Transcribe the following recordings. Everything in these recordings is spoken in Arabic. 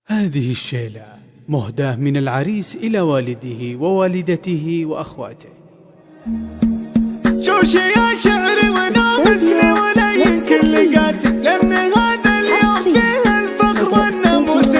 هذه الشيلة مهداة من العريس إلى والده ووالدته وأخواته. شوشي يا شعري ونامسني ولين كل قاسي، لأن هذا اليوم فيه الفخر والناموس.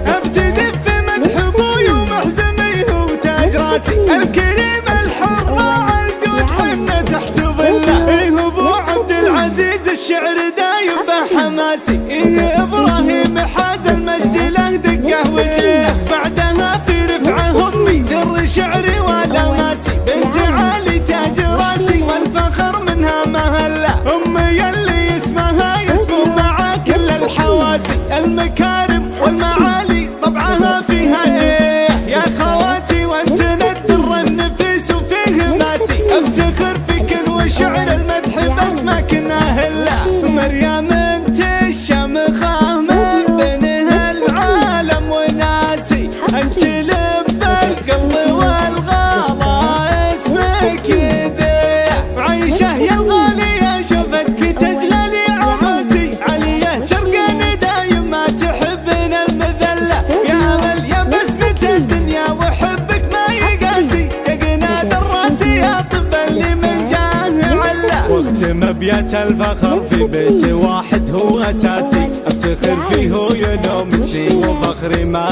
أبتدي في مدح أبوي ومحزميه وتاج راسي، الكريم الحر راعى الجود حنا تحت ظله. إيه أبو عبد العزيز الشعر دايم بحماسي، إيه إبراهيم حاز المجد له دقة وجيه. بعدها في رفعه أمي در شعري ولماسي، بنت علي تاج راسي والفخر منها مهلا. أمي اللي اسمها يسمو مع كل الحواسي، المكارم والمعالي طبعها فيها إيه. يا خواتي وانت ندر النفيس وفيه ماسي، افتخر فيك وشعر المدح بس ما كنا هلا. مريم انت الشمخة من بينها العالم وناسي، انت لب القلب والغلا اسمك يذيع. عايشة يا الغالية شوفك تجلى عماسي، علية ترقاني دايم ما تحبنا المذلة. يا امل يا بسمة الدنيا وحبك ما يقاسي، يا قناد الراسي يا طب اللي من جاه علا. واختم ابيات الفخر في بيت واحد هو اساسي، افتخر فيه ينومسني وفخري ما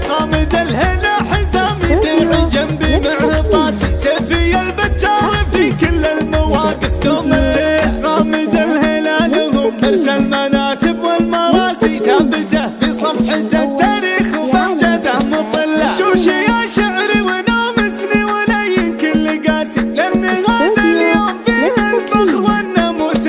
غامد الهنا حزامي درع جنبي مع طاسي، سيفي البتار في كل المواقف تومسي. غامد الهلال لهم ارسل مناسب والمراسي، ثابته في صفحة التاريخ وبمجده مطلة. شوشي يا شعري ونامسني ولين كل قاسي، لأن هذا اليوم فيه الفخر والناموس.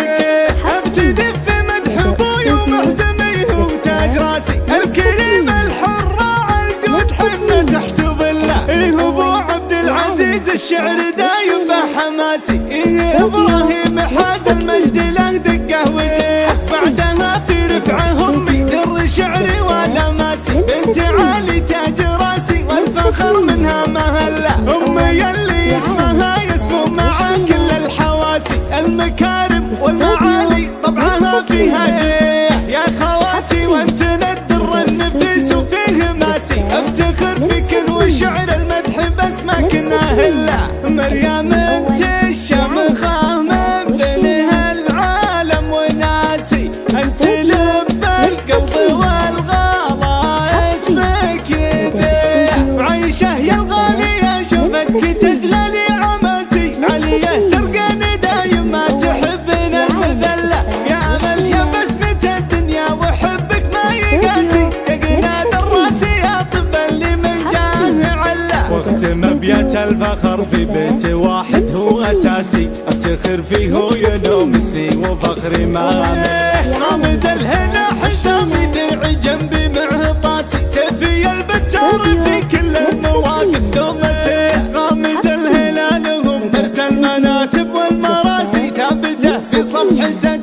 ابتدي في مدح ابوي ومحزميه وتاج راسي، الكريم الحر راعى الجود حنا تحت ظله. إيه أبو عبد العزيز الشعر دايم بحماسي، إيه إبراهيم حاز المجد له دقة وجيه. بعدها في رفعه أمي در شعري ولماسي، بنت علي تاج راسي والفخر منها مهلا. أمي اللي اسمها يسمو مع كل الحواسي، المكارم والمعالي طبعها فيها إيه. يا خواتي وانت ندر النفيس وفيه ماسي، افتخر فيك وشعر المدح بس ما كنا هلا. مريم انت الشمخة من بينها العالم وناسي، انت لب القلب والغلا اسمك يذيع. عايشة يا الغالية شوفك تجلى عماسي، علية ترقاني دايم ما تحبنا المذلة. يا امل يا بسمة الدنيا وحبك ما يقاسي، يا قناد الراسي يا طب اللي من جاه علا. واختم ابيات الفخر في بيت واحد هو اساسي، افتخر فيه ينومسني وفخري ما غامد الهنا حسامي درع جنبي مع طاسي، سيفي البتار في كل المواقف تومسي. غامد الهلال لهم ارسل مناسب والمراسي، ثابته في صفحته